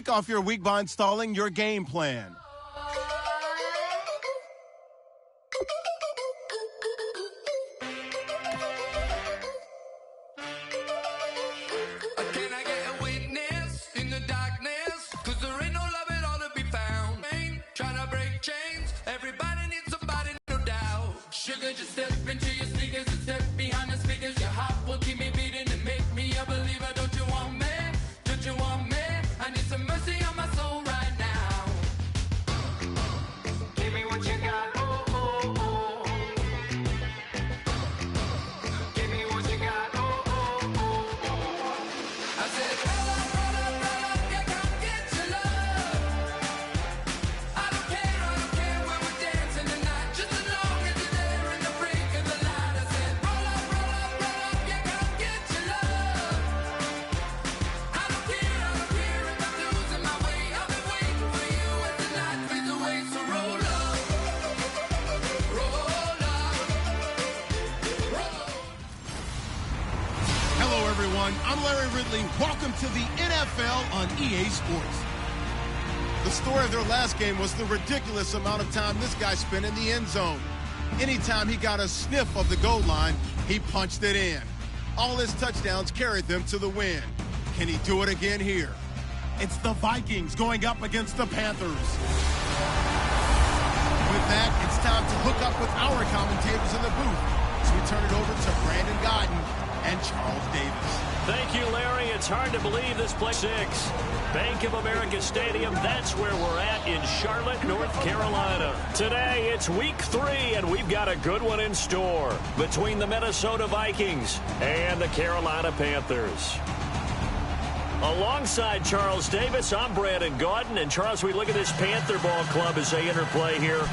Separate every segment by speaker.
Speaker 1: Kick off your week by installing your game plan.
Speaker 2: Just step into your sneakers and step behind the speakers. Your heart will keep me beating and make me a believer. Don't you want me? Don't you want me? I need some mercy on my soul right now. Give me what you got. Oh, oh, oh. Give me what you got. Oh, oh, oh, oh. I said, roll up, yeah, come get your love. I don't care when we're dancing tonight. Just as long as you're there.
Speaker 1: Hello, everyone. I'm Larry Ridley. Welcome to the NFL on EA Sports. The story of their last game was the ridiculous amount of time this guy spent in the end zone. Anytime he got a sniff of the goal line, he punched it in. All his touchdowns carried them to the win. Can he do it again here? It's the Vikings going up against the Panthers. With that, it's time to hook up with our commentators in the booth as we turn it over to Brandon Gaudin and Charles Davis.
Speaker 3: Thank you, Larry. It's hard to believe this place 6. Bank of America Stadium, that's where we're at in Charlotte, North Carolina. Today, it's week 3, and we've got a good one in store between the Minnesota Vikings and the Carolina Panthers. Alongside Charles Davis, I'm Brandon Gaudin. And, Charles, we look at this Panther ball club as they interplay here.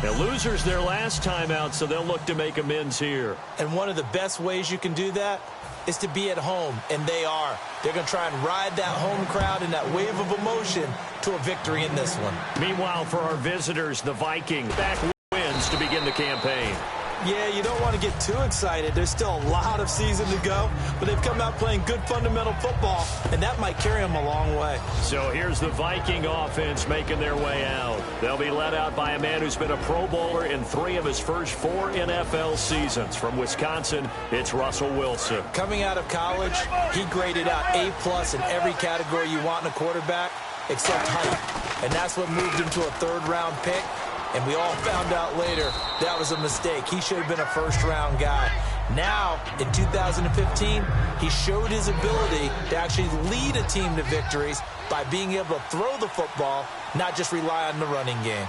Speaker 3: The losers their last time out, so they'll look to make amends here.
Speaker 4: And one of the best ways you can do that is to be at home, and they are. They're going to try and ride that home crowd and that wave of emotion to a victory in this one.
Speaker 3: Meanwhile, for our visitors, the Vikings back wins to begin the campaign.
Speaker 4: Yeah, you don't want to get too excited. There's still a lot of season to go, but they've come out playing good fundamental football, and that might carry them a long way.
Speaker 3: So here's the Viking offense making their way out. They'll be led out by a man who's been a Pro Bowler in 3 of his first 4 NFL seasons. From Wisconsin, it's Russell Wilson.
Speaker 4: Coming out of college, he graded out A+ in every category you want in a quarterback except height, and that's what moved him to a 3rd-round pick. And we all found out later that was a mistake. He should have been a first-round guy. Now, in 2015, he showed his ability to actually lead a team to victories by being able to throw the football, not just rely on the running game.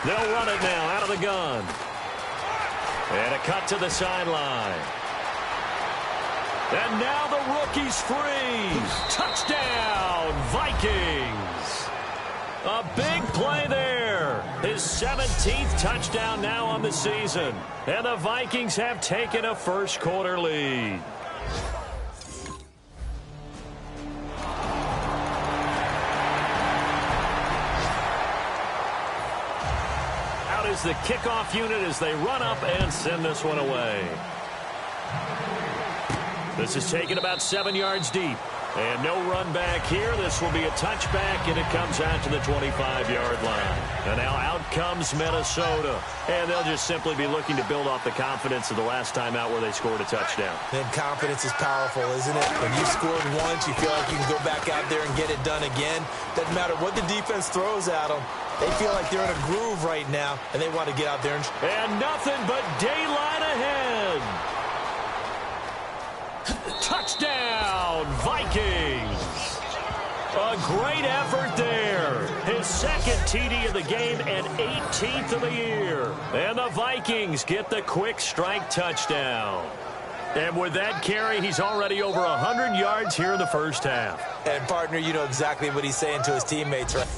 Speaker 3: They'll run it now out of the gun. And a cut to the sideline. And now the rookie's free. Touchdown, Vikings. A big play there. His 17th touchdown now on the season. And the Vikings have taken a first-quarter lead. Out is the kickoff unit as they run up and send this one away. This is taken about 7 yards deep. And no run back here. This will be a touchback, and it comes out to the 25-yard line. And now out comes Minnesota. And they'll just simply be looking to build off the confidence of the last time out where they scored a touchdown.
Speaker 4: Then confidence is powerful, isn't it? When you scored once, you feel like you can go back out there and get it done again. Doesn't matter what the defense throws at them. They feel like they're in a groove right now, and they want to get out there.
Speaker 3: And nothing but daylight ahead. Touchdown, Vikings. A great effort there. His 2nd TD of the game and 18th of the year. And the Vikings get the quick strike touchdown. And with that carry, he's already over 100 yards here in the first half.
Speaker 4: And, partner, you know exactly what he's saying to his teammates, right?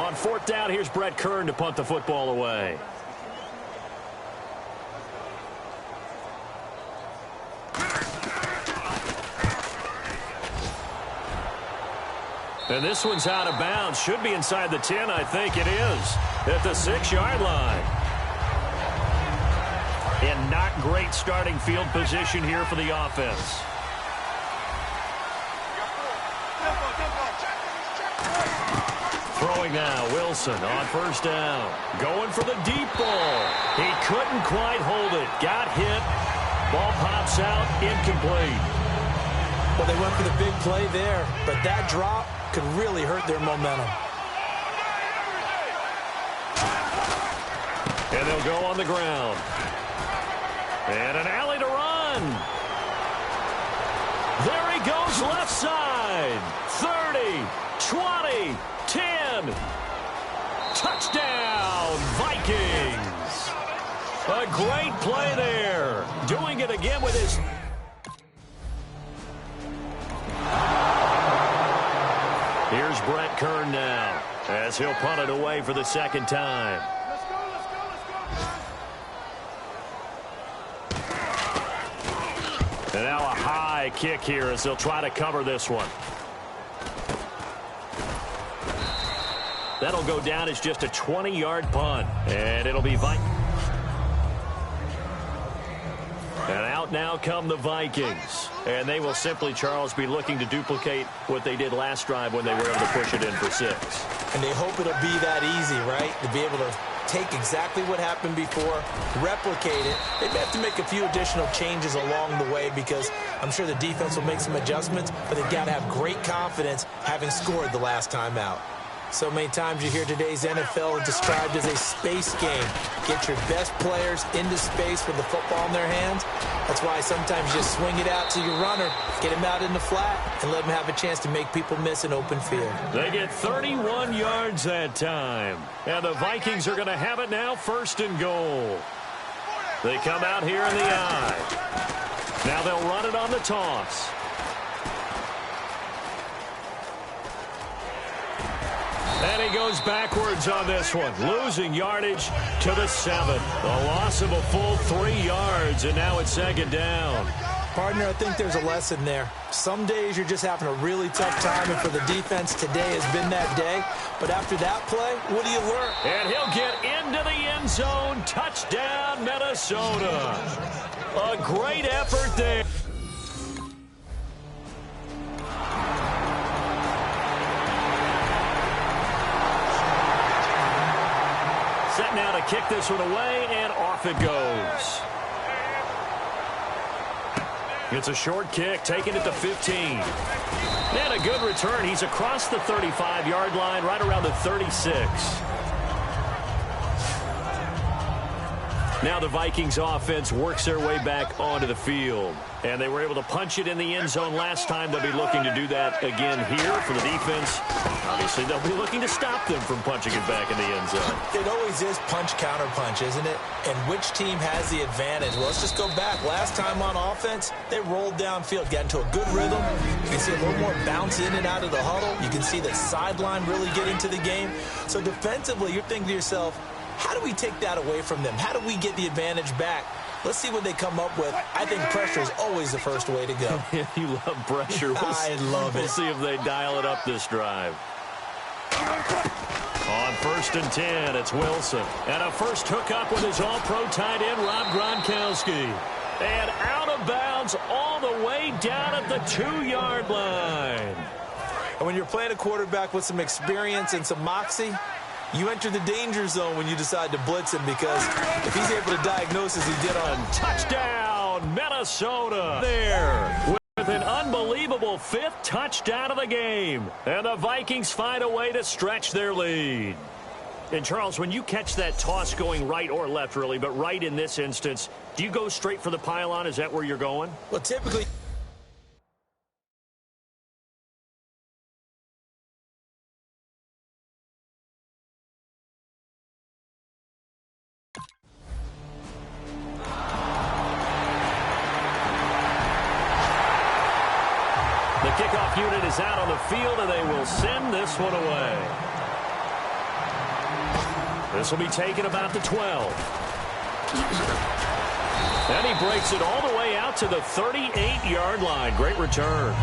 Speaker 3: On fourth down, here's Brett Kern to punt the football away. And this one's out of bounds. Should be inside the 10, I think it is. At the 6-yard line. And not great starting field position here for the offense. Throwing now, Wilson on first down. Going for the deep ball. He couldn't quite hold it. Got hit. Ball pops out, incomplete.
Speaker 4: Well, they went for the big play there, but that drop could really hurt their momentum.
Speaker 3: And they'll go on the ground. And an alley to run. There he goes left side. 30, 20, 10. Touchdown, Vikings. A great play there. Doing it again with his... Here's Brett Kern now, as he'll punt it away for the second time. And now a high kick here as they'll try to cover this one. That'll go down as just a 20-yard punt, and it'll be Vikings. And out now come the Vikings. And they will simply, Charles, be looking to duplicate what they did last drive when they were able to push it in for 6.
Speaker 4: And they hope it'll be that easy, right? To be able to take exactly what happened before, replicate it. They may have to make a few additional changes along the way because I'm sure the defense will make some adjustments, but they've got to have great confidence having scored the last time out. So many times you hear today's NFL described as a space game. Get your best players into space with the football in their hands. That's why sometimes you just swing it out to your runner, get him out in the flat, and let him have a chance to make people miss an open field.
Speaker 3: They get 31 yards that time. And the Vikings are going to have it now, 1st and goal. They come out here in the I. Now they'll run it on the toss. And he goes backwards on this one, losing yardage to the 7. A loss of a full 3 yards, and now it's 2nd down.
Speaker 4: Partner, I think there's a lesson there. Some days you're just having a really tough time, and for the defense, today has been that day. But after that play, what do you learn?
Speaker 3: And he'll get into the end zone. Touchdown, Minnesota. A great effort there. Set now to kick this one away, and off it goes. It's a short kick, taking it to 15. And a good return. He's across the 35-yard line, right around the 36. Now the Vikings offense works their way back onto the field. And they were able to punch it in the end zone last time. They'll be looking to do that again here for the defense. Obviously, they'll be looking to stop them from punching it back in the end zone.
Speaker 4: It always is punch-counter-punch, isn't it? And which team has the advantage? Well, let's just go back. Last time on offense, they rolled downfield, got into a good rhythm. You can see a little more bounce in and out of the huddle. You can see the sideline really get into the game. So defensively, you're thinking to yourself, how do we take that away from them? How do we get the advantage back? Let's see what they come up with. I think pressure is always the first way to go.
Speaker 3: You love pressure.
Speaker 4: I love it.
Speaker 3: We'll see if they dial it up this drive. On 1st and 10, it's Wilson. And a first hookup with his all-pro tight end, Rob Gronkowski. And out of bounds all the way down at the 2-yard line.
Speaker 4: And when you're playing a quarterback with some experience and some moxie, you enter the danger zone when you decide to blitz him, because if he's able to diagnose as he did on
Speaker 3: touchdown, Minnesota there with an unbelievable 5th touchdown of the game. And the Vikings find a way to stretch their lead. And Charles, when you catch that toss going right or left, really, but right in this instance, do you go straight for the pylon? Is that where you're going?
Speaker 4: Well, typically...
Speaker 3: The kickoff unit is out on the field, and they will send this one away. This will be taken about the 12. And he breaks it all the way out to the 38-yard line. Great return.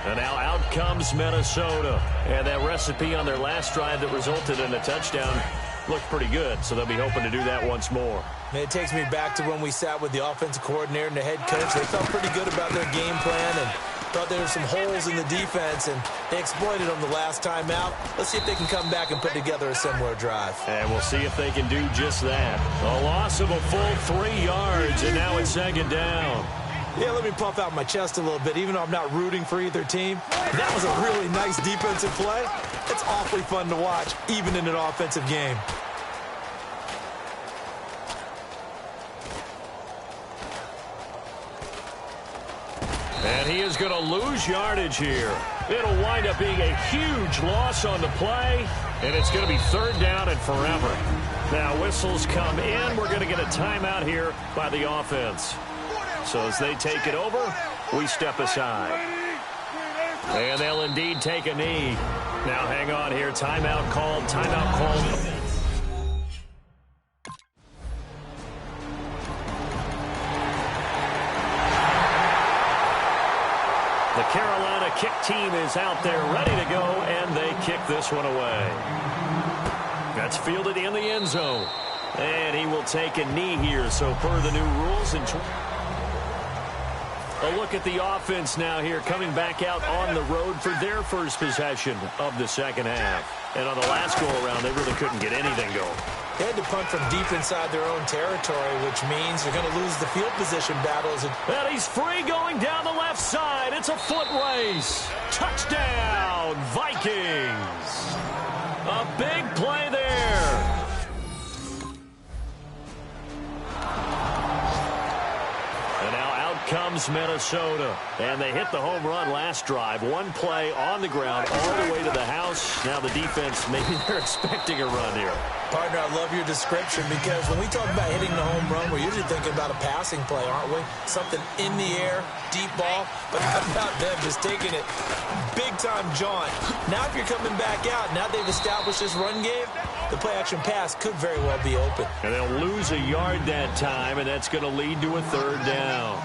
Speaker 3: And now out comes Minnesota. And that recipe on their last drive that resulted in a touchdown looked pretty good, so they'll be hoping to do that once more.
Speaker 4: It takes me back to when we sat with the offensive coordinator and the head coach. They felt pretty good about their game plan and thought there were some holes in the defense, and they exploited them the last time out. Let's see if they can come back and put together a similar drive.
Speaker 3: And we'll see if they can do just that. A loss of a full 3 yards, and now it's second down.
Speaker 4: Yeah, let me puff out my chest a little bit, even though I'm not rooting for either team. That was a really nice defensive play. It's awfully fun to watch, even in an offensive game.
Speaker 3: And he is going to lose yardage here. It'll wind up being a huge loss on the play, and it's going to be third down and forever. Now whistles come in. We're going to get a timeout here by the offense. So as they take it over, we step aside. And they'll indeed take a knee. Now hang on here. Timeout called. Timeout called. The Carolina kick team is out there ready to go, and they kick this one away. That's fielded in the end zone. And he will take a knee here. So per the new rules, a look at the offense now here, coming back out on the road for their first possession of the second half. And on the last go-around, they really couldn't get anything going.
Speaker 4: They had to punt from deep inside their own territory, which means they're going to lose the field position battles.
Speaker 3: And he's free going down the left side. It's a foot race. Touchdown, Vikings. A big play there. And now out comes Minnesota. And they hit the home run last drive. One play on the ground all the way to the house. Now the defense, maybe they're expecting a run here.
Speaker 4: Partner, I love your description, because when we talk about hitting the home run, we're usually thinking about a passing play, aren't we? Something in the air, deep ball, but how about them just taking it big-time jaunt. Now if you're coming back out, now they've established this run game, the play-action pass could very well be open.
Speaker 3: And they'll lose a yard that time, and that's going to lead to a third down.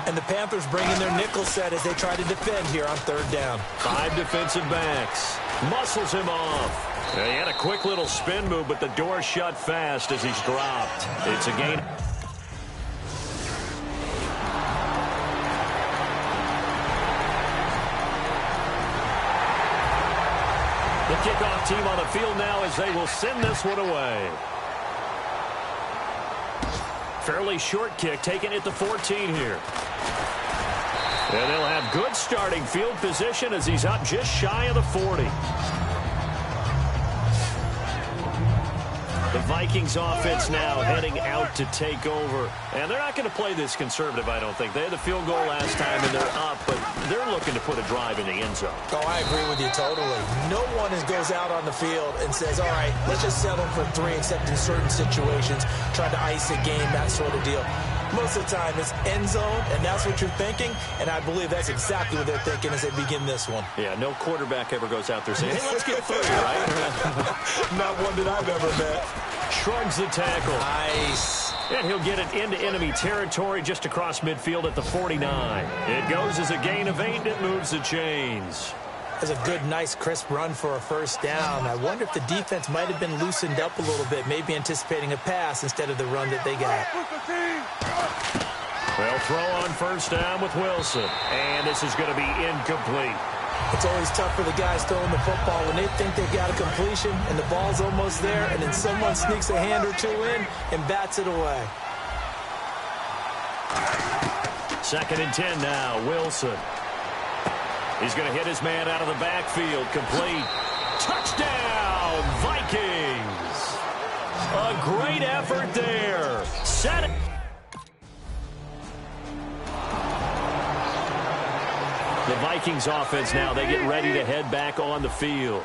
Speaker 4: And the Panthers bring in their nickel set as they try to defend here on third down.
Speaker 3: 5 defensive backs. Muscles him off. And he had a quick little spin move, but the door shut fast as he's dropped. It's a gain. The kickoff team on the field now as they will send this one away. Fairly short kick, taking it to 14 here. And they'll have good starting field position as he's up just shy of the 40. The Vikings offense now heading out to take over. And they're not going to play this conservative, I don't think. They had the field goal last time, and they're up, but they're looking to put a drive in the end zone.
Speaker 4: Oh, I agree with you totally. No one goes out on the field and says, all right, let's just settle for 3, except in certain situations, trying to ice a game, that sort of deal. Most of the time, it's end zone, and that's what you're thinking, and I believe that's exactly what they're thinking as they begin this one.
Speaker 3: Yeah, no quarterback ever goes out there saying, hey, let's get 30, right?
Speaker 4: Not one that I've ever met.
Speaker 3: Shrugs the tackle.
Speaker 4: Nice.
Speaker 3: And he'll get it into enemy territory just across midfield at the 49. It goes as a gain of 8, and it moves the chains.
Speaker 4: That's a good, nice, crisp run for a first down. I wonder if the defense might have been loosened up a little bit, maybe anticipating a pass instead of the run that they got.
Speaker 3: They'll throw on first down with Wilson. And this is going to be incomplete.
Speaker 4: It's always tough for the guys throwing the football when they think they've got a completion and the ball's almost there, and then someone sneaks a hand or two in and bats it away.
Speaker 3: 2nd and 10 now, Wilson. He's going to hit his man out of the backfield. Complete. Touchdown, Vikings. A great effort there. Set it. The Vikings offense now, they get ready to head back on the field.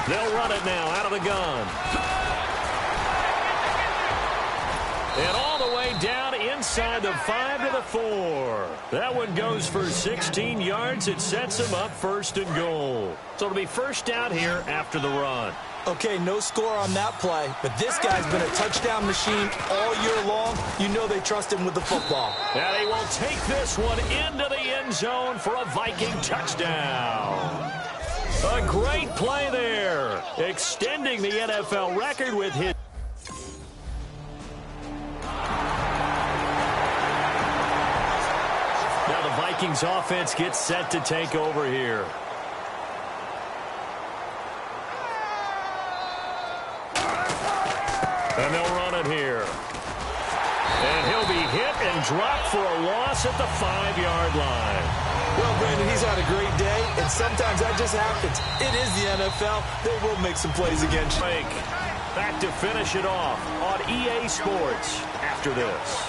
Speaker 3: They'll run it now out of the gun. And all the way down inside the 5 to the 4. That one goes for 16 yards. It sets him up first and goal. So it'll be first down here after the run.
Speaker 4: Okay, no score on that play, but this guy's been a touchdown machine all year long. You know they trust him with the football.
Speaker 3: And he will take this one into the end zone for a Viking touchdown. A great play there, extending the NFL record with his... Now the Vikings offense gets set to take over here. And they'll run it here. And he'll be hit and dropped for a loss at the 5-yard line.
Speaker 4: Well, Brandon, he's had a great day, and sometimes that just happens. It is the NFL. They will make some plays against you.
Speaker 3: Back to finish it off on EA Sports after this.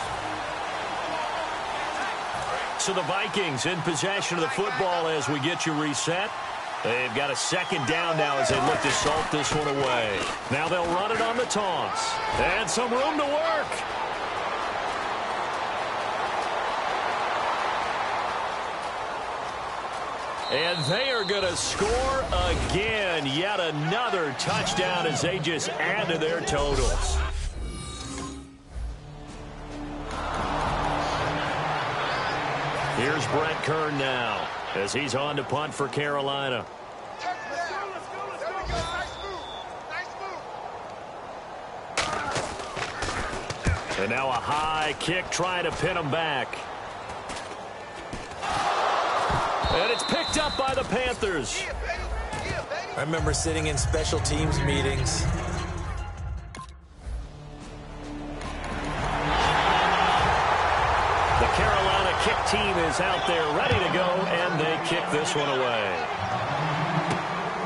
Speaker 3: So the Vikings in possession of the football as we get you reset. They've got a second down now as they look to salt this one away. Now they'll run it on the toss. And some room to work. And they are going to score again. Yet another touchdown as they just add to their totals. Here's Brett Kern now as he's on to punt for Carolina. And now a high kick trying to pin him back. And it's picked up by the Panthers.
Speaker 4: I remember sitting in special teams meetings.
Speaker 3: The Carolina kick team is out there ready to go, and they kick this one away.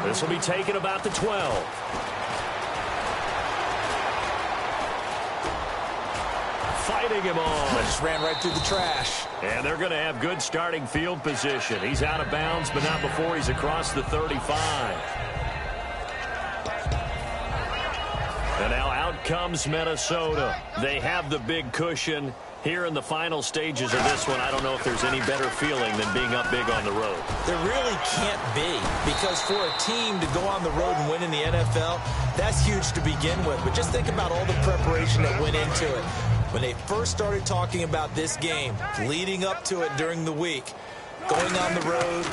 Speaker 3: This will be taken about the 12. Fighting him on.
Speaker 4: Just ran right through the trash.
Speaker 3: And they're going to have good starting field position. He's out of bounds, but not before he's across the 35. And now out comes Minnesota. They have the big cushion. Here in the final stages of this one, I don't know if there's any better feeling than being up big on the road.
Speaker 4: There really can't be, because for a team to go on the road and win in the NFL, that's huge to begin with. But just think about all the preparation that went into it. When they first started talking about this game, leading up to it during the week, going on the road,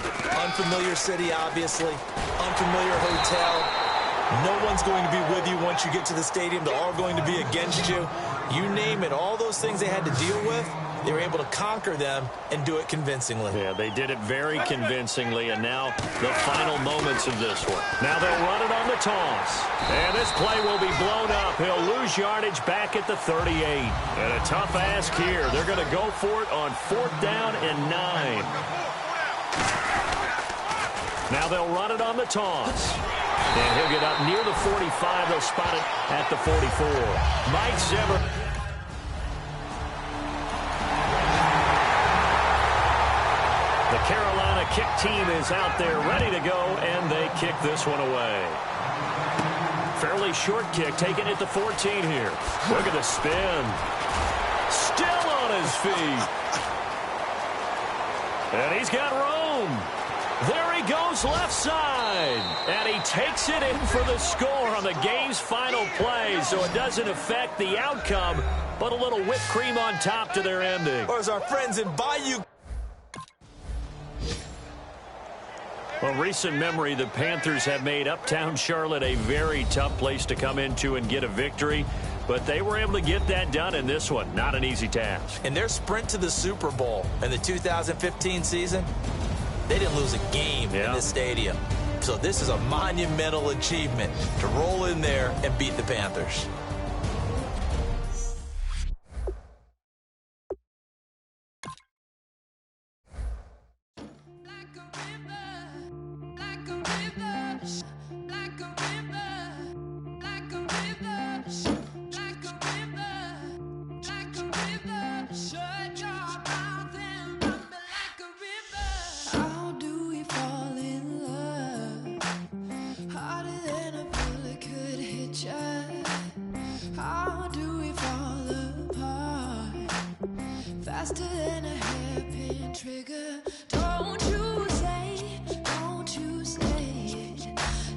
Speaker 4: unfamiliar city, obviously, unfamiliar hotel. No one's going to be with you once you get to the stadium. They're all going to be against you. You name it, all those things they had to deal with, they were able to conquer them and do it convincingly.
Speaker 3: Yeah, they did it very convincingly, and now the final moments of this one. Now they'll run it on the toss. And this play will be blown up. He'll lose yardage back at the 38. And a tough ask here. They're going to go for it on 4th down and 9. Now they'll run it on the toss. And he'll get up near the 45. They'll spot it at the 44. Mike Zimmer. The Carolina kick team is out there ready to go, and they kick this one away. Fairly short kick, taken at the 14 here. Look at the spin. Still on his feet. And he's got room. There he goes left side. And he takes it in for the score on the game's final play, so it doesn't affect the outcome, but a little whipped cream on top to their ending.
Speaker 4: Or as our friends in Bayou.
Speaker 3: Well, recent memory, the Panthers have made Uptown Charlotte a very tough place to come into and get a victory, but they were able to get that done in this one. Not an easy task.
Speaker 4: In their sprint to the Super Bowl in the 2015 season, they didn't lose a game in this stadium. So this is a monumental achievement to roll in there and beat the Panthers.
Speaker 2: How do we fall apart? faster than a hairpin trigger. Don't you say, don't you say it.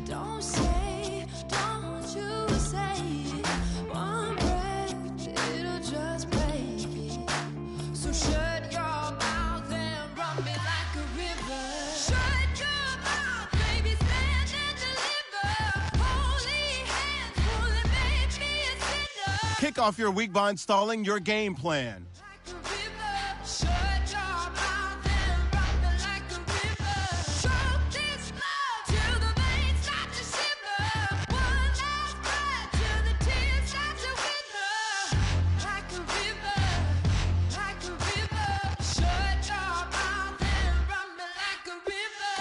Speaker 2: Don't say, don't you say it. One breath, it'll just break it. So shut your mouth and run me like a river. Shut your mouth, baby, stand and deliver. Holy hands, pulling, make me a sinner.
Speaker 1: Kick off your week by installing your game plan.
Speaker 2: Like a river, shut your mouth and run me like a river. Choke this love till the veins start to shiver. One last breath till the tears start to wither. Like a river, shut your mouth and run me like a river.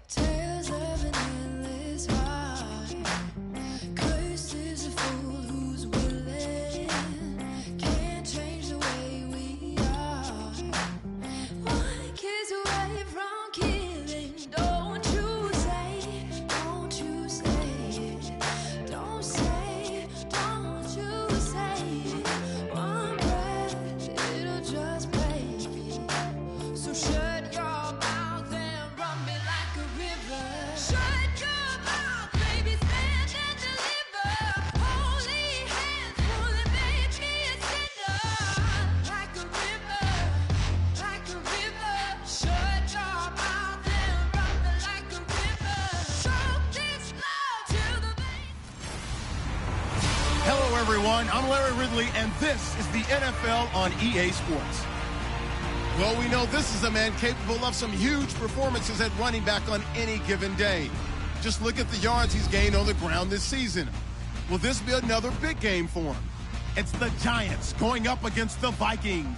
Speaker 2: Tales of an endless ride. Cursed is the fool who's willing. Can't change the way we are. One kiss away from killing. Don't you say, don't you say it. Don't say, don't you say it. One breath, it'll just break it. So shut your mouth and run me like a river. Shut your mouth, baby, stand and deliver. Holy hands, pulling, make me a sinner. Like a river, shut your mouth and run me like a river. Choke this love till the veins.
Speaker 1: Hello, everyone. I'm Larry Ridley, and this is the NFL on EA Sports. Well, we know this is a man capable of some huge performances at running back on any given day. Just look at the yards he's gained on the ground this season. Will this be another big game for him? It's the Giants going up against the Vikings.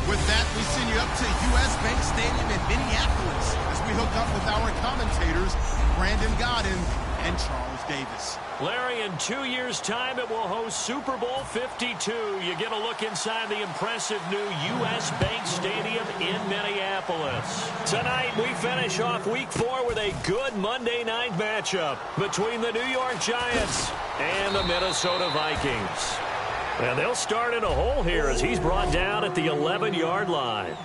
Speaker 1: With that, we send you up to US Bank Stadium in Minneapolis as we hook up with our commentators, Brandon Godden and Charles Davis.
Speaker 3: Larry, in 2 years' time, it will host Super Bowl 52. You get a look inside the impressive new U.S. Bank Stadium in Minneapolis. Tonight, we finish off Week 4 with a good Monday night matchup between the New York Giants and the Minnesota Vikings. And they'll start in a hole here as he's brought down at the 11-yard line.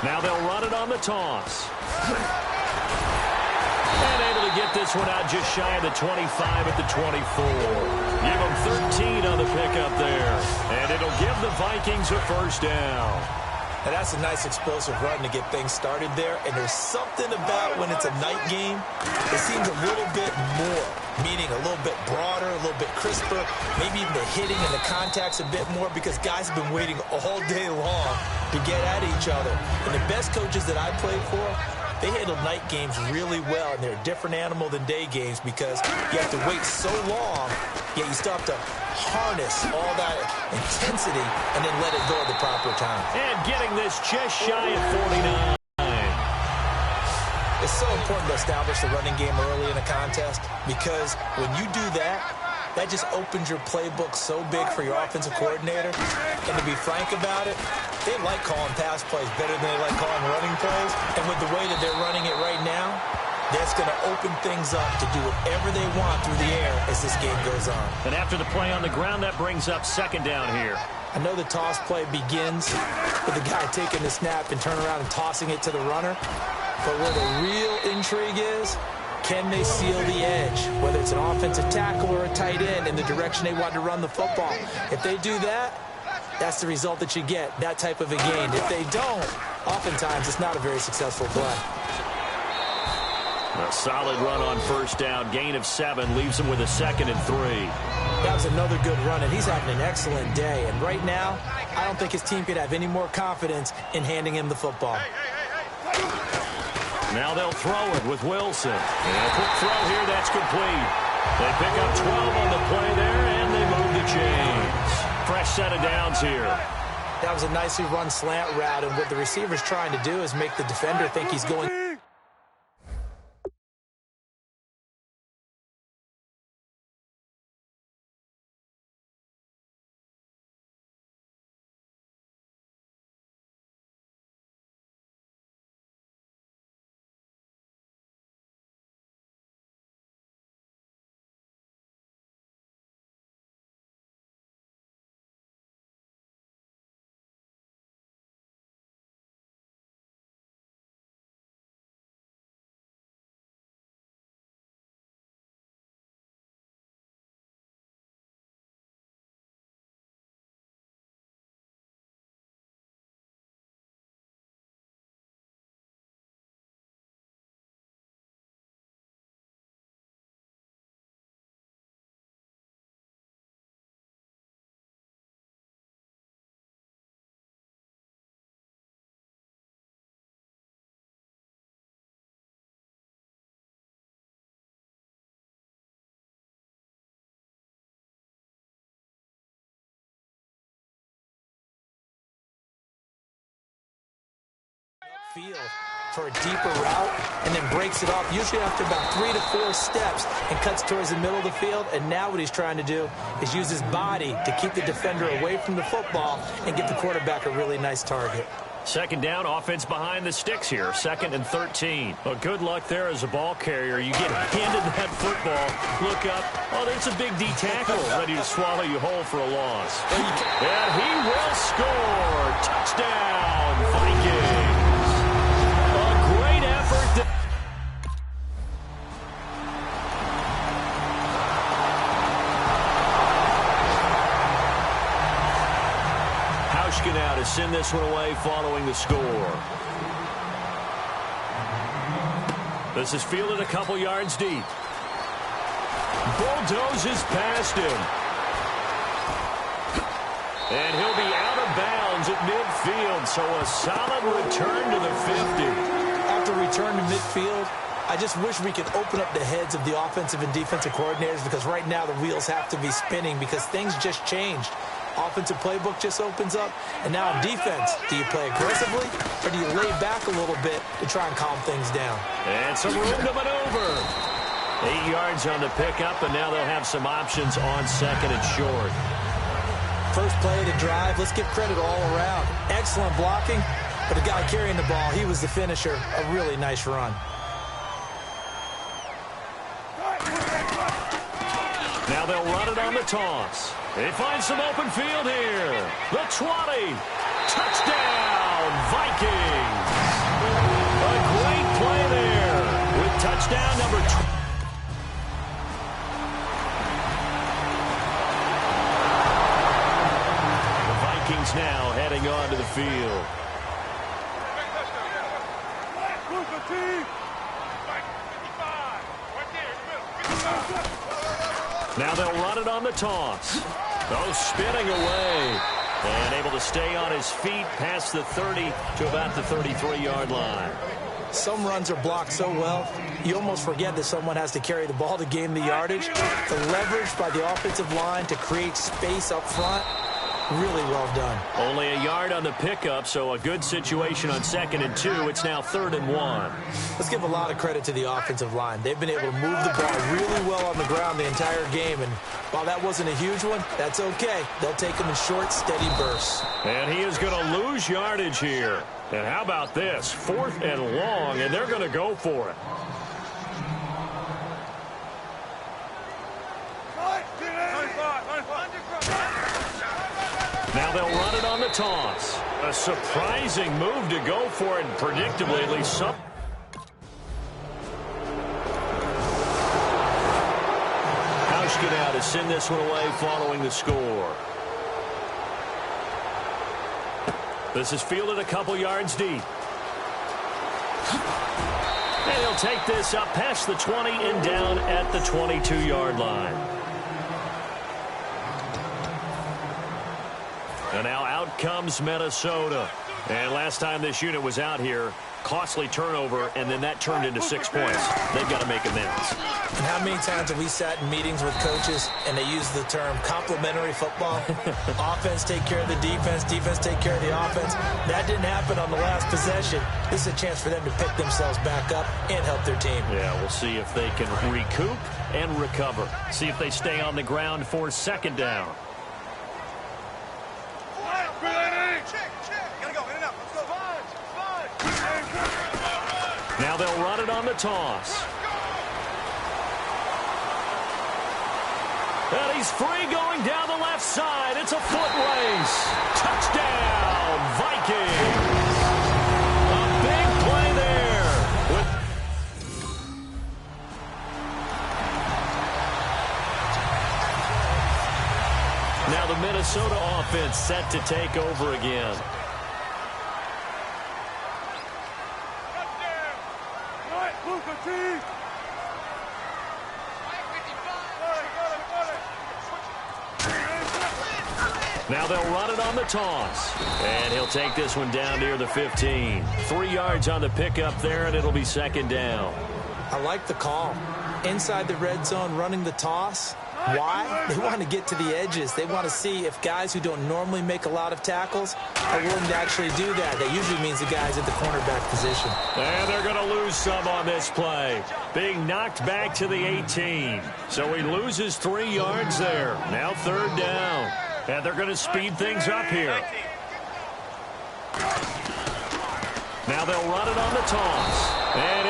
Speaker 3: Now they'll run it on the toss. And able to get this one out just shy of the 25 at the 24. Give them 13 on the pickup there. And it'll give the Vikings a first down.
Speaker 4: And that's a nice explosive run to get things started there. And there's something about when it's a night game, it seems a little bit more, meaning a little bit broader, a little bit crisper, maybe even the hitting and the contact's a bit more because guys have been waiting all day long to get at each other. And the best coaches that I played for, they handle night games really well, and they're a different animal than day games because you have to wait so long, yet you still have to harness all that intensity and then let it go at the proper time.
Speaker 3: And getting this just shy of 49.
Speaker 4: It's so important to establish the running game early in a contest because when you do that, that just opens your playbook so big for your offensive coordinator. And to be frank about it, they like calling pass plays better than they like calling running plays. And with the way that they're running it right now, that's going to open things up to do whatever they want through the air as this game goes on.
Speaker 3: And after the play on the ground, that brings up second down here.
Speaker 4: I know the toss play begins with the guy taking the snap and turning around and tossing it to the runner. But where the real intrigue is, can they seal the edge, whether it's an offensive tackle or a tight end in the direction they want to run the football? If they do that, that's the result that you get, that type of a gain. If they don't, oftentimes it's not a very successful play.
Speaker 3: A solid run on first down, gain of 7, leaves him with a 2nd and 3.
Speaker 4: That was another good run, and he's having an excellent day. And right now, I don't think his team could have any more confidence in handing him the football.
Speaker 3: Now they'll throw it with Wilson. And a quick throw here, that's complete. They pick up 12 on the play there, and they move the chains. Fresh set of downs here.
Speaker 4: That was a nicely run slant route, and what the receiver's trying to do is make the defender think he's going field for a deeper route and then breaks it off, usually after about 3 to 4 steps, and cuts towards the middle of the field. And now what he's trying to do is use his body to keep the defender away from the football and get the quarterback a really nice target.
Speaker 3: Second down, offense behind the sticks here. 2nd and 13. Well, good luck there as a ball carrier. You get handed that football, look up. Oh, there's a big D tackle ready to swallow you whole for a loss. And he will score. Touchdown, Vikings. A great effort. Now to send this one away following the score. This is fielded a couple yards deep. Bulldozes past him. And he'll be out of bounds at midfield, so a solid return to the 50.
Speaker 4: After return to midfield, I just wish we could open up the heads of the offensive and defensive coordinators, because right now the wheels have to be spinning because things just changed. Offensive playbook just opens up, and now in defense, do you play aggressively or do you lay back a little bit to try and calm things down?
Speaker 3: And some room to maneuver. 8 yards on the pickup, and now they'll have some options on 2nd and short.
Speaker 4: First play of the drive, let's give credit all around. Excellent blocking, but the guy carrying the ball, he was the finisher. A really nice run.
Speaker 3: Now they'll run it on the toss. They find some open field here. The 20. Touchdown, Vikings. A great play there with touchdown number 20. The Vikings now heading onto the field. Now they'll run it on the toss. Oh, spinning away. And able to stay on his feet past the 30 to about the 33-yard line.
Speaker 4: Some runs are blocked so well, you almost forget that someone has to carry the ball to gain the yardage. The leverage by the offensive line to create space up front, really well done.
Speaker 3: Only a yard on the pickup, so a good situation on 2nd and 2. It's now 3rd and 1.
Speaker 4: Let's give a lot of credit to the offensive line. They've been able to move the ball really well on the ground the entire game, and while that wasn't a huge one, that's okay. They'll take them in short, steady bursts.
Speaker 3: And he is going to lose yardage here. And how about this? 4th and long, and they're going to go for it. Now they'll run it on the toss. A surprising move to go for it, and predictably, at least some. Hauschka now to send this one away following the score. This is fielded a couple yards deep. And he'll take this up past the 20 and down at the 22-yard line. And now out comes Minnesota. And last time this unit was out here, costly turnover, and then that turned into 6 points. They've got to make amends.
Speaker 4: And how many times have we sat in meetings with coaches and they use the term complementary football? Offense take care of the defense, defense take care of the offense. That didn't happen on the last possession. This is a chance for them to pick themselves back up and help their team.
Speaker 3: Yeah, we'll see if they can recoup and recover. See if they stay on the ground for 2nd down. Now they'll run it on the toss. And he's free going down the left side. It's a foot race. Touchdown, Vikings. A big play there. Now the Minnesota offense set to take over again. Now they'll run it on the toss. And he'll take this one down near the 15. 3 yards on the pickup there, and it'll be 2nd down.
Speaker 4: I like the call. Inside the red zone, running the toss. Why? They want to get to the edges. They want to see if guys who don't normally make a lot of tackles are willing to actually do that. That usually means the guys at the cornerback position.
Speaker 3: And they're going to lose some on this play. Being knocked back to the 18. So he loses 3 yards there. Now 3rd down. And they're going to speed things up here. Now they'll run it on the toss. And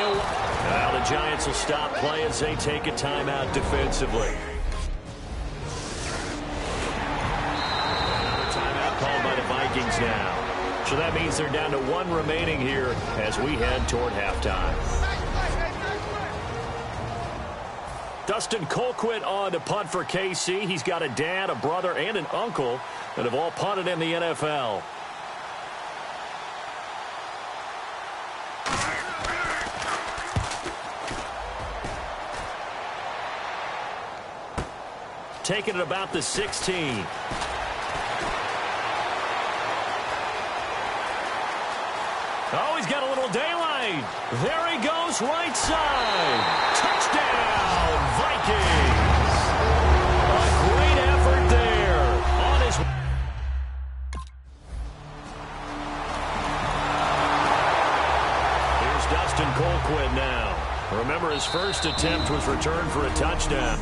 Speaker 3: now the Giants will stop play as they take a timeout defensively. Another timeout called by the Vikings now. So that means they're down to 1 remaining here as we head toward halftime. Dustin Colquitt on to punt for KC. He's got a dad, a brother, and an uncle that have all punted in the NFL. Taking it about the 16. Oh, he's got a little daylight. There he goes, right side. Touchdown, Vikings. A great effort there. On his... Here's Dustin Colquitt now. Remember, his first attempt was returned for a touchdown.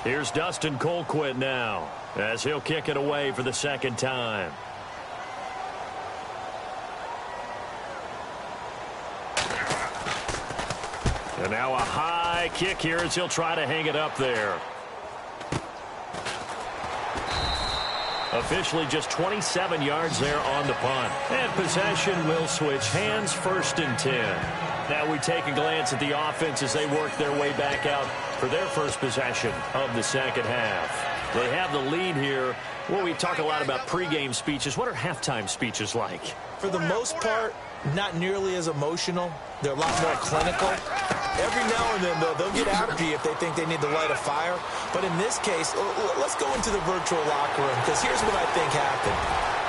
Speaker 3: Here's Dustin Colquitt now as he'll kick it away for the 2nd time. And now a high kick here as he'll try to hang it up there. Officially just 27 yards there on the punt. And possession will switch hands, 1st and 10. Now we take a glance at the offense as they work their way back out for their first possession of the 2nd half. They have the lead here. Well, we talk a lot about pregame speeches. What are halftime speeches like?
Speaker 4: For the most part, not nearly as emotional. They're a lot more clinical. Every now and then, though, they'll get after you if they think they need to light a fire. But in this case, let's go into the virtual locker room, because here's what I think happened.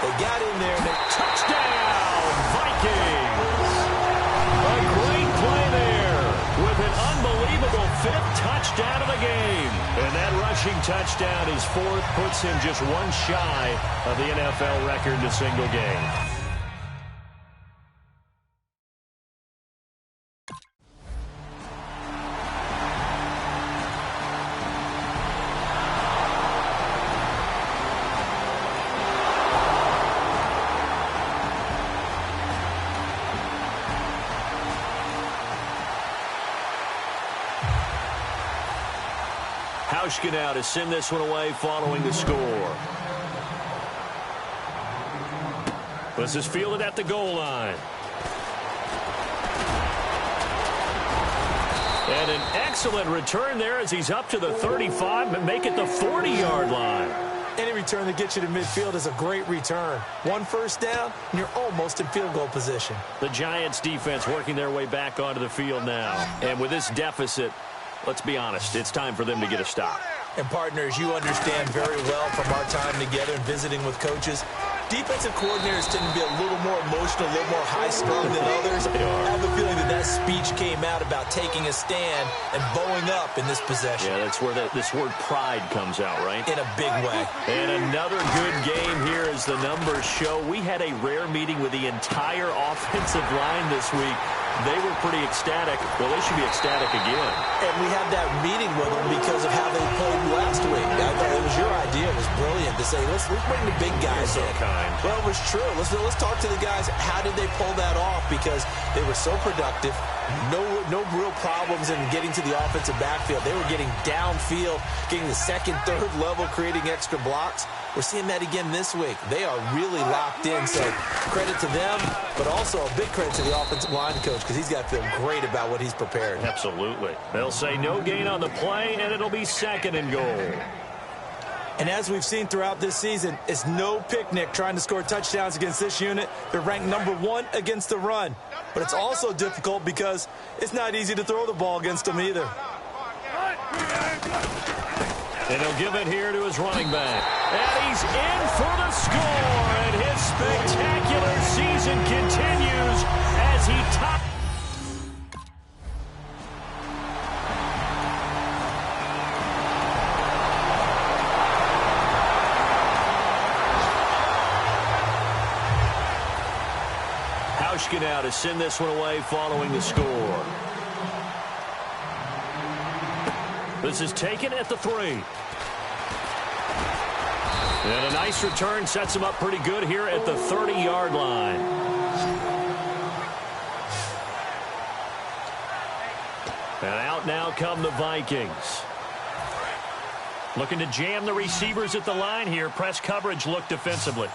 Speaker 4: They got in there and they
Speaker 3: Touchdown, Vikings! A great play there with an unbelievable 5th touchdown of the game. And that rushing touchdown is 4th, puts him just 1 shy of the NFL record in a single game. Hauschka now to send this one away following the score. This is fielded at the goal line. And an excellent return there as he's up to the 35 and make it the 40-yard line.
Speaker 4: Any return that gets you to midfield is a great return. 1 first down, and you're almost in field goal position.
Speaker 3: The Giants defense working their way back onto the field now. And with this deficit, let's be honest, it's time for them to get a stop.
Speaker 4: And partners, you understand very well from our time together and visiting with coaches, defensive coordinators tend to be a little more emotional, a little more high-strung than others. I have a feeling that speech came out about taking a stand and bowing up in this possession.
Speaker 3: Yeah, that's where this word pride comes out, right?
Speaker 4: In a big way.
Speaker 3: And another good game here as the numbers show. We had a rare meeting with the entire offensive line this week. They were pretty ecstatic. Well, they should be ecstatic again.
Speaker 4: And we had that meeting with them because of how they played last week. I thought it was your idea. It was brilliant to say, let's bring the big guys in.
Speaker 3: Kind.
Speaker 4: Well, it was true. Let's talk to the guys. How did they pull that off? Because they were so productive. No real problems in getting to the offensive backfield. They were getting downfield, getting the 2nd, 3rd level, creating extra blocks. We're seeing that again this week. They are really locked in, so credit to them, but also a big credit to the offensive line coach because he's got to feel great about what he's prepared.
Speaker 3: Absolutely. They'll say no gain on the play, and it'll be 2nd and goal.
Speaker 4: And as we've seen throughout this season, it's no picnic trying to score touchdowns against this unit. They're ranked number 1 against the run. But it's also difficult because it's not easy to throw the ball against them either.
Speaker 3: And he'll give it here to his running back. And he's in for the score. And his spectacular season continues as he tops. Hauschka now to send this one away following the score. This is taken at the 3. And a nice return sets him up pretty good here at the 30-yard line. And out now come the Vikings. Looking to jam the receivers at the line here. Press coverage look defensively.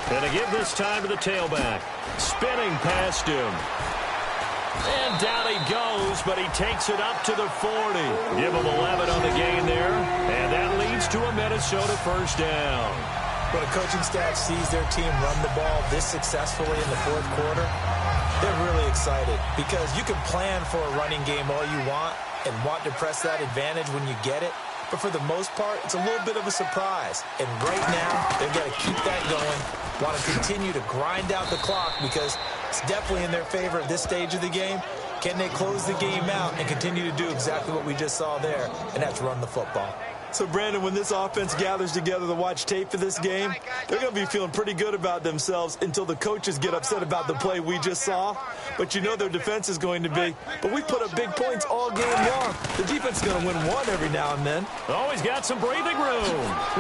Speaker 3: And to give this time to the tailback. Spinning past him. And down he goes, but he takes it up to the 40. Give him 11 on the gain there. And that leads to a Minnesota first down.
Speaker 4: When a coaching staff sees their team run the ball this successfully in the fourth quarter, they're really excited because you can plan for a running game all you want and want to press that advantage when you get it. But for the most part, it's a little bit of a surprise. And right now, they've got to keep that going, want to continue to grind out the clock because it's definitely in their favor at this stage of the game. Can they close the game out and continue to do exactly what we just saw there, and that's run the football.
Speaker 5: So, Brandon, when this offense gathers together to watch tape for this game, they're going to be feeling pretty good about themselves until the coaches get upset about the play we just saw. But you know their defense is going to be. But we put up big points all game long. The defense is going to win one every now and then.
Speaker 3: Oh, he's got some breathing room.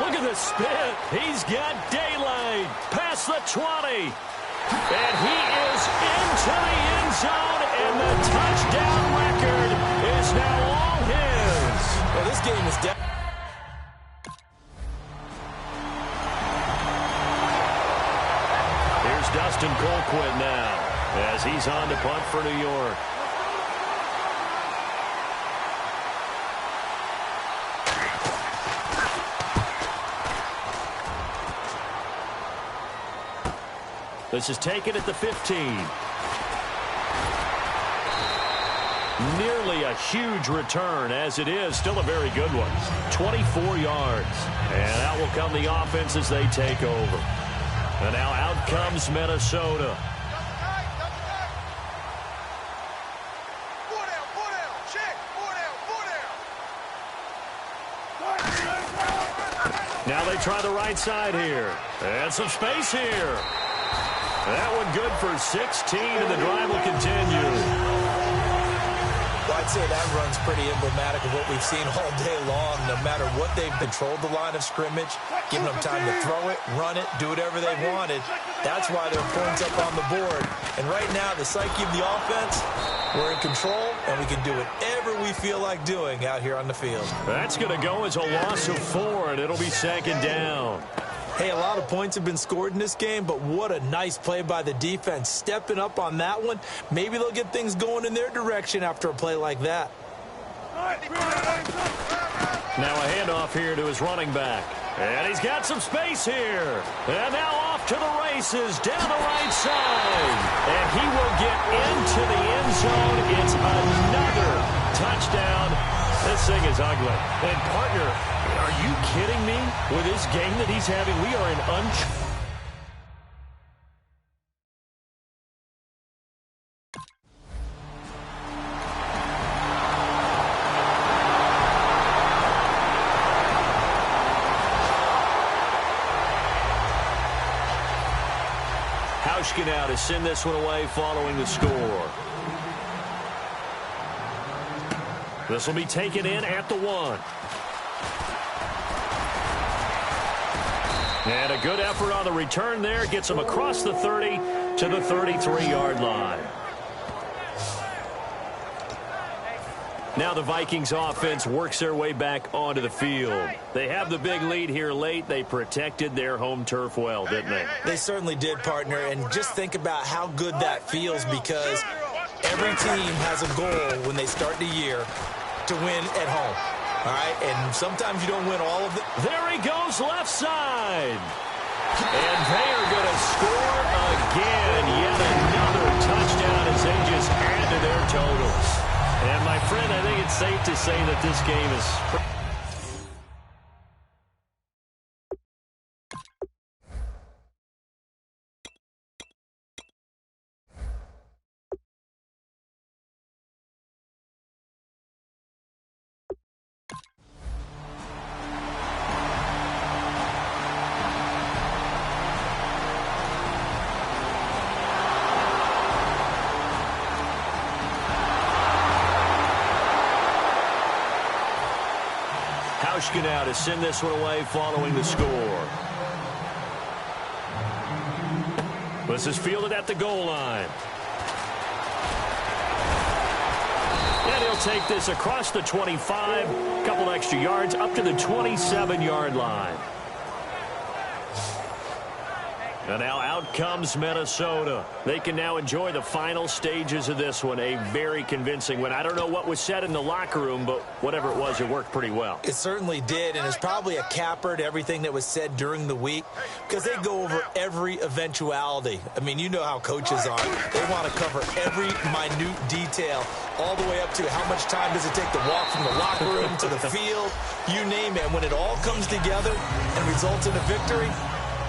Speaker 3: Look at the spin. He's got daylight. Past the 20. And he is into the end zone, and the touchdown record is now all his.
Speaker 4: Well, this game is definitely...
Speaker 3: Dustin Colquitt now as he's on to punt for New York. This is taken at the 15. Nearly a huge return, as it is still a very good one. 24 yards. And out will come the offense as they take over. And now out comes Minnesota. Now they try the right side here. And some space here. That one good for 16, and the drive will continue.
Speaker 4: Well, I'd say that run's pretty emblematic of what we've seen all day long. No matter what, they've controlled the line of scrimmage, giving them time to throw it, run it, do whatever they wanted. That's why their points up on the board. And right now, the psyche of the offense, we're in control, and we can do whatever we feel like doing out here on the field.
Speaker 3: That's going to go as a loss of 4, and it'll be second down.
Speaker 5: Hey, a lot of points have been scored in this game, but what a nice play by the defense. Stepping up on that one, maybe they'll get things going in their direction after a play like that.
Speaker 3: Now a handoff here to his running back. And he's got some space here. And now off to the races down the right side. And he will get into the end zone. It's another touchdown. This thing is ugly. And, partner, are you kidding me? With this game that he's having, we are in Hauschka now to send this one away following the score. This will be taken in at the 1. And a good effort on the return there. Gets him across the 30 to the 33-yard line. Now the Vikings offense works their way back onto the field. They have the big lead here late. They protected their home turf well, didn't they?
Speaker 4: They certainly did, partner. And just think about how good that feels because every team has a goal when they start the year to win at home. All right, and sometimes you don't win all of it.
Speaker 3: There he goes, left side. And they are going to score again. Yet another touchdown as they just added their totals. And, my friend, I think it's safe to say that this game is... Now to send this one away following the score. This is fielded at the goal line. And he'll take this across the 25, a couple extra yards, up to the 27-yard line. And now out comes Minnesota. They can now enjoy the final stages of this one. A very convincing win. I don't know what was said in the locker room, but whatever it was, it worked pretty well.
Speaker 4: It certainly did, and it's probably a capper to everything that was said during the week because they go over every eventuality. I mean, you know how coaches are. They want to cover every minute detail all the way up to how much time does it take to walk from the locker room to the field, you name it. And when it all comes together and results in a victory,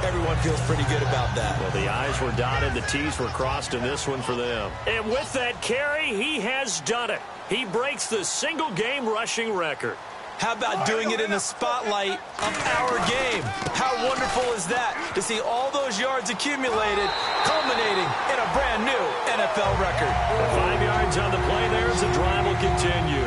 Speaker 4: everyone feels pretty good about that.
Speaker 3: Well, the I's were dotted, the T's were crossed in this one for them. And with that carry, he has done it. He breaks the single-game rushing record.
Speaker 4: How about doing it in the spotlight of our game? How wonderful is that to see all those yards accumulated, culminating in a brand new NFL record.
Speaker 3: 5 yards on the play there as the drive will continue.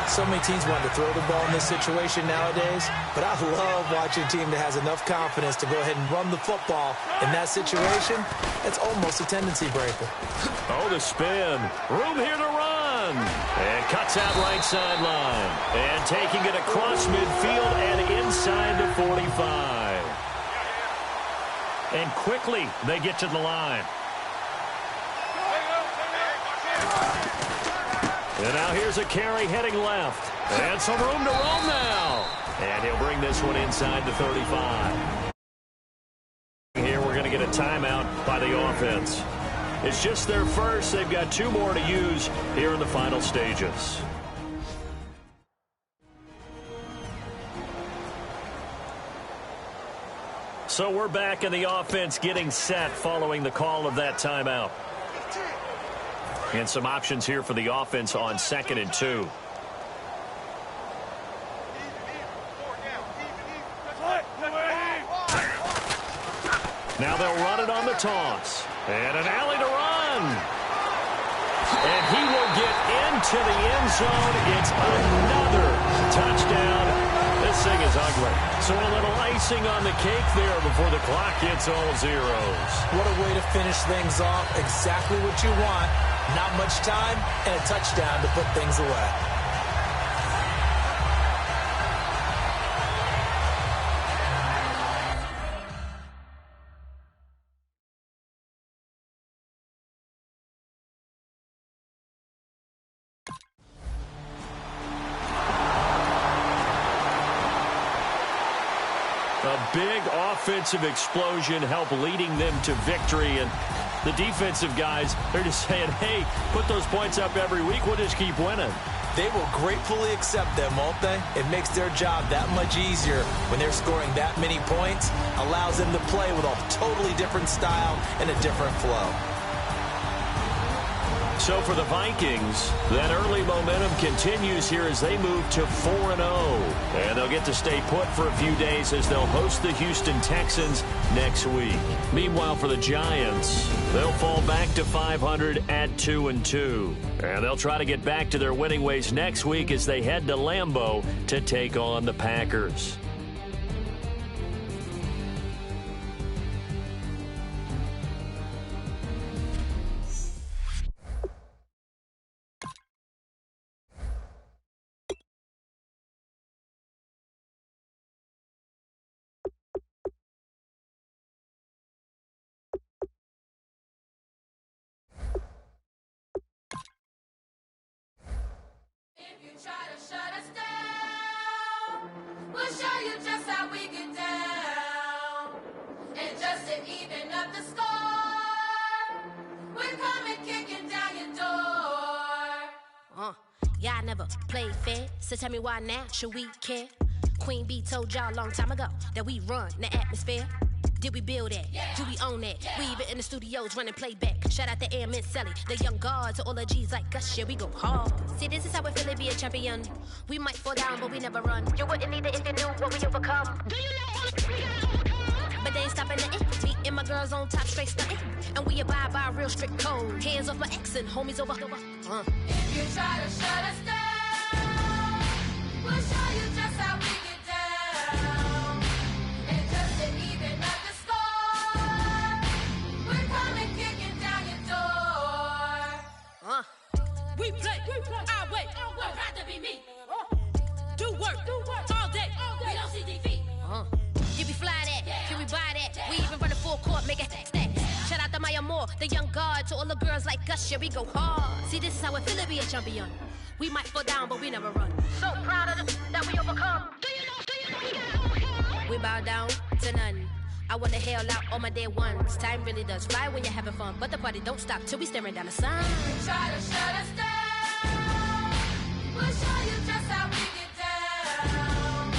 Speaker 4: So many teams want to throw the ball in this situation nowadays, but I love watching a team that has enough confidence to go ahead and run the football in that situation. It's almost a tendency breaker.
Speaker 3: Oh, the spin. Room here to run. And cuts out right sideline. And taking it across midfield and inside the 45. And quickly they get to the line. And now here's a carry heading left. And some room to roam now. And he'll bring this one inside the 35. Here we're going to get a timeout by the offense. It's just their first. They've got 2 more to use here in the final stages. So we're back in the offense getting set following the call of that timeout. And some options here for the offense on 2nd and 2. Now they'll run it on the toss. And an alley to run. And he will get into the end zone. It's another touchdown. This thing is ugly. So a little icing on the cake there before the clock hits all zeros.
Speaker 4: What a way to finish things off. Exactly what you want. Not much time and a touchdown to put things away.
Speaker 3: A big offensive explosion helped leading them to victory. And the defensive guys, they're just saying, hey, put those points up every week. We'll just keep winning.
Speaker 4: They will gratefully accept them, won't they? It makes their job that much easier when they're scoring that many points. Allows them to play with a totally different style and a different flow.
Speaker 3: So for the Vikings, that early momentum continues here as they move to 4-0. And they'll get to stay put for a few days as they'll host the Houston Texans next week. Meanwhile, for the Giants, they'll fall back to 500 at 2-2. And they'll try to get back to their winning ways next week as they head to Lambeau to take on the Packers.
Speaker 2: Try to shut us down. We'll show you just how we get down. And just to even up the score, we're coming kicking down your door.
Speaker 6: Yeah, I never played fair, so tell me why now should we care? Queen Bee told y'all a long time ago that we run the atmosphere. Did we build that? Yeah. Do we own that? Yeah. We even in the studios running playback. Shout out to Air Mint Sally, the young guard to all the G's like us. Yeah, we go hard. See, this is how we feel to be a champion. We might fall down, but we never run. You wouldn't need it if you knew what we overcome. Do you know what we overcome? But they ain't stopping nothing. Me and my girls on top straight stunting. And we abide by a real strict code. Hands off my ex and homies over.
Speaker 2: If you try to shut us down, we'll show you just how we get down. And just to even up the score, we're coming kicking down your door.
Speaker 6: We play our way.
Speaker 2: I'd rather be me.
Speaker 6: Do work all day.
Speaker 2: We don't see defeat.
Speaker 6: Did we fly that? Can we buy that? We even run a full court, make it stack. Shout out to Maya Moore, the young guard, to all the girls like us. Yeah, we go hard. See, this is how it feel to be a champion. We might fall down, but we never run. So proud of that we overcome. Do you know we gotta overcome? We bow down to none. I wanna hail out all my day ones. Time really does fly when you're having fun, but the party don't stop till we staring down the sun.
Speaker 2: Try to shut us down. We'll show you just how we get down.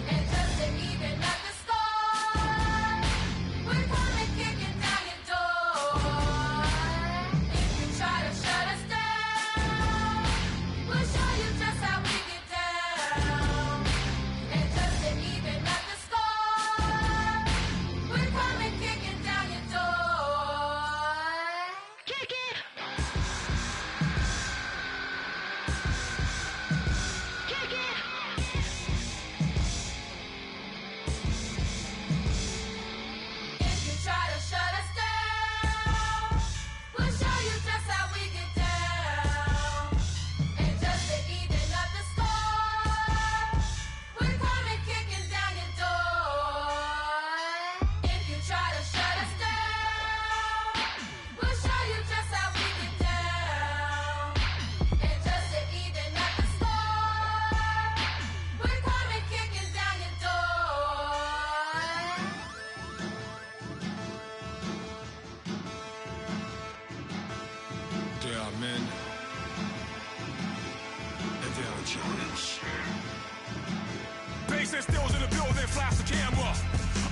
Speaker 2: And just to even up the score, we're coming kicking down your door. If you try to shut us down, we'll show you just how we get down. And just to even up the score, we're coming kicking down your door. Kick it! Kick it! If you try to shut us down, we'll show you just how we get down. And just to even up the score, we're coming kicking down your door. If you try to shut us down, we'll show you just how we get down. And just to even up the score, we're coming kicking down your door.
Speaker 1: There are men, and there are giants.
Speaker 7: Bass and stills in the building, flash the camera.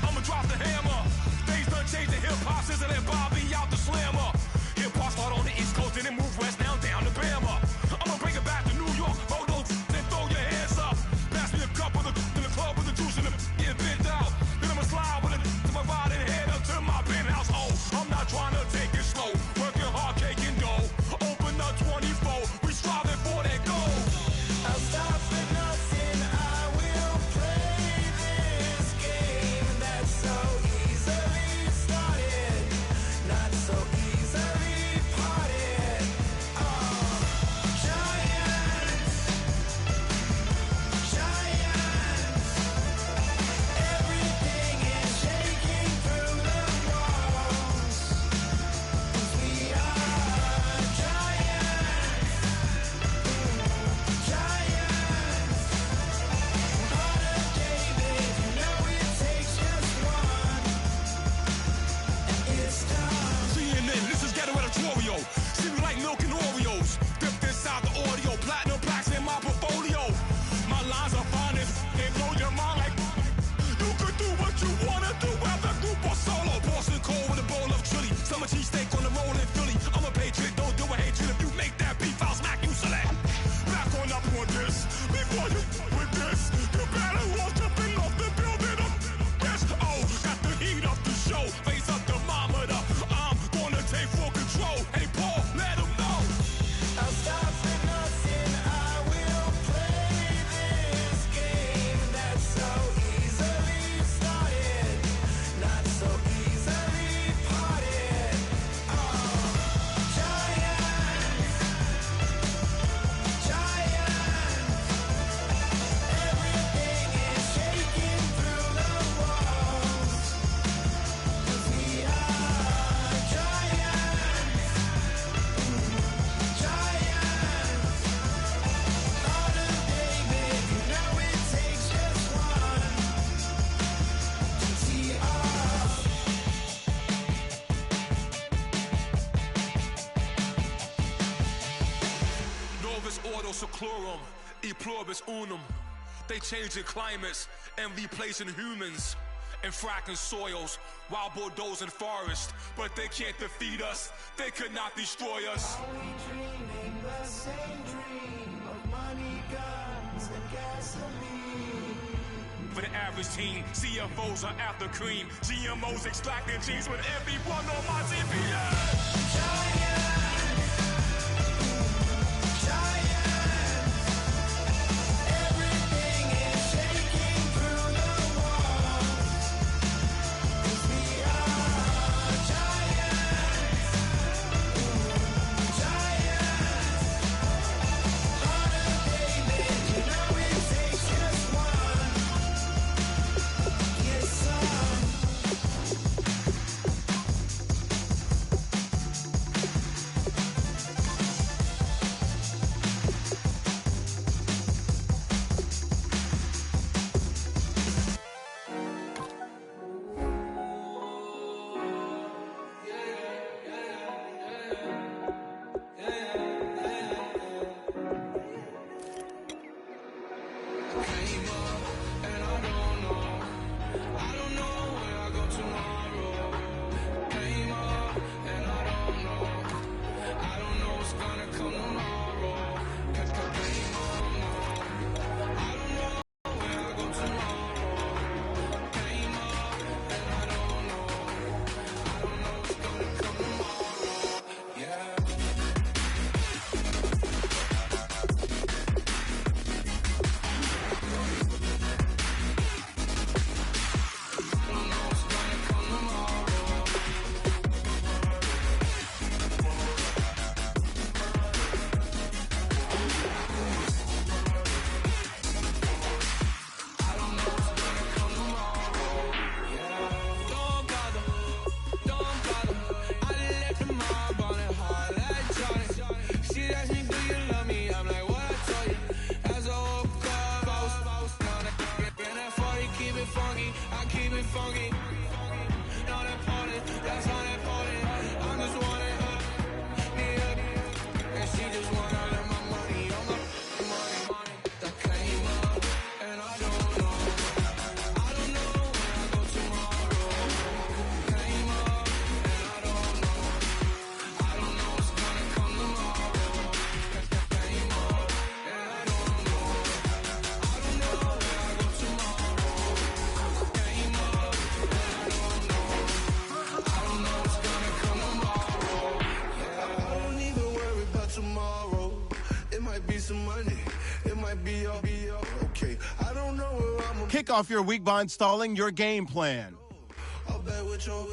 Speaker 7: I'ma drop the hammer. Things done changed the hip hop since I let Bobby out the slammer. Hip hop start on the East Coast and then move west down to Bama. I'ma bring it back to New York. Roll those and throw your hands up. Pass me a cup of the in the club with the juice and the get bent out. Then I'ma slide with it to my ride and head up to my penthouse. Oh, I'm not trying to take it slow. Working hard, cake and dough. Open up 24. We striving for that goal. I'll stop for nothing. I will play this game. seclorum, e pluribus unum. They changing climates and replacing humans and fracking soils while bulldozing forests. But they can't defeat us, they could not destroy us.
Speaker 2: Are we dreaming the same dream of money, guns, and gasoline?
Speaker 7: For the average team, CFOs are after cream. GMOs extracting genes with everyone on my CPS.
Speaker 1: Kick off your week by installing your game plan.
Speaker 2: I'll bet with your,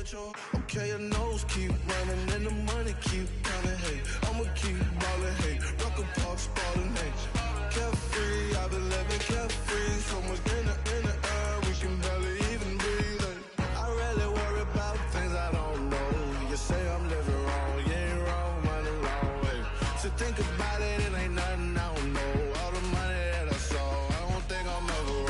Speaker 2: okay, your nose keep running and the money keep coming, hey. I'ma keep ballin', hey. Rock a park, spallin', hey. Carefree, I've been living carefree. So much in the air, we can barely even breathe, hey. I rarely worry about things I don't know. You say I'm living wrong, you ain't wrong, money long, hey. So think about it, it ain't nothing I don't know. All the money that I saw, I don't think I'm ever wrong.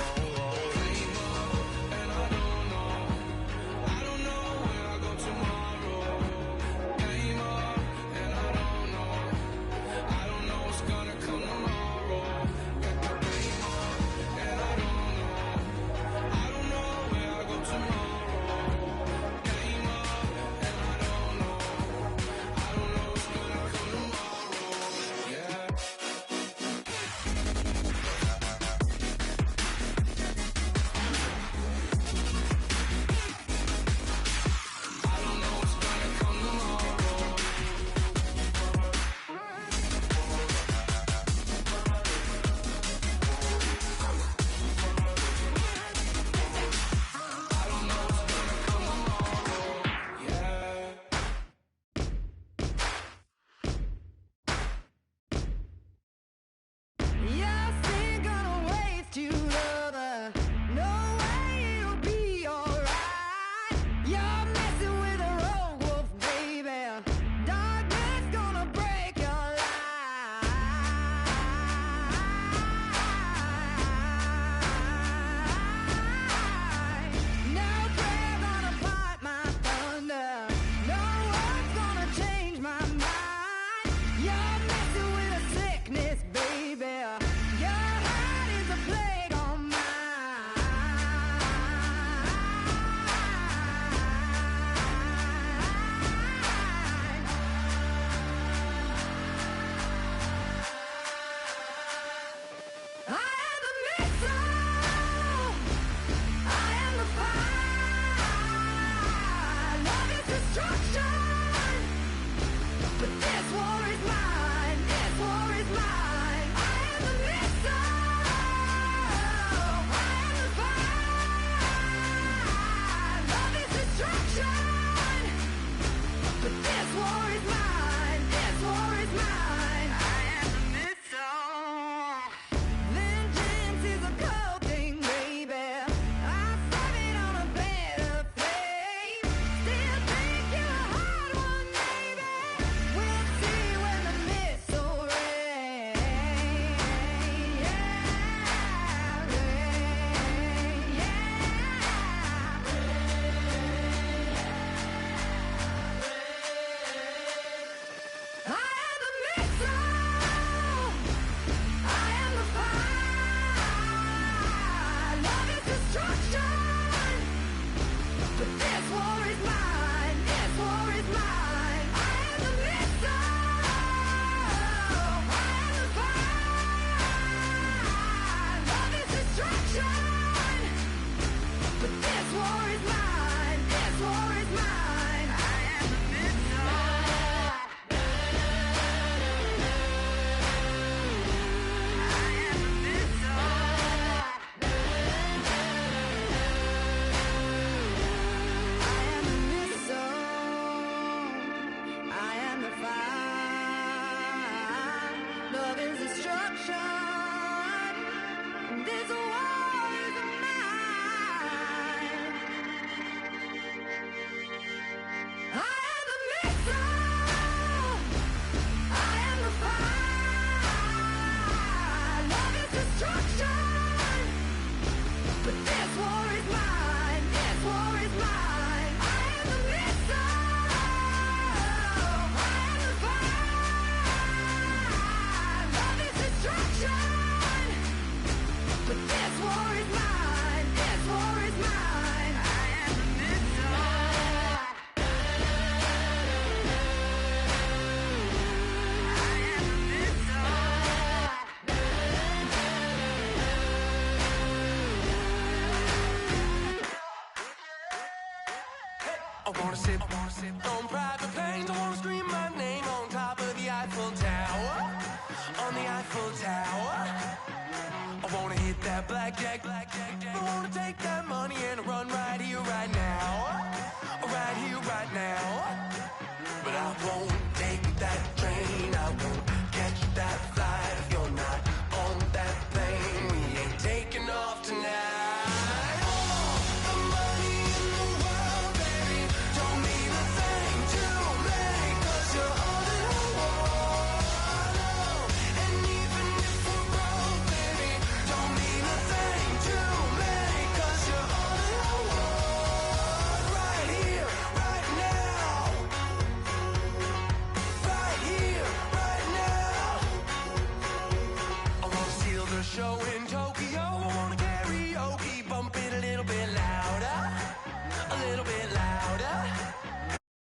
Speaker 2: I wanna sip on private planes. I wanna scream my name on top of the Eiffel Tower. On the Eiffel Tower. I wanna hit that blackjack. I wanna take that money and run right here, right now. Right here, right now. But I won't take that train. I won't catch that flight if you're not on that plane. We ain't taking off tonight. All the money in the world, baby, don't mean a thing to me, 'cause you're all that I want. And even if we're broke, baby, don't mean a thing to me, 'cause you're all that I want. Right here, right now. Right here, right now. I wanna steal the show.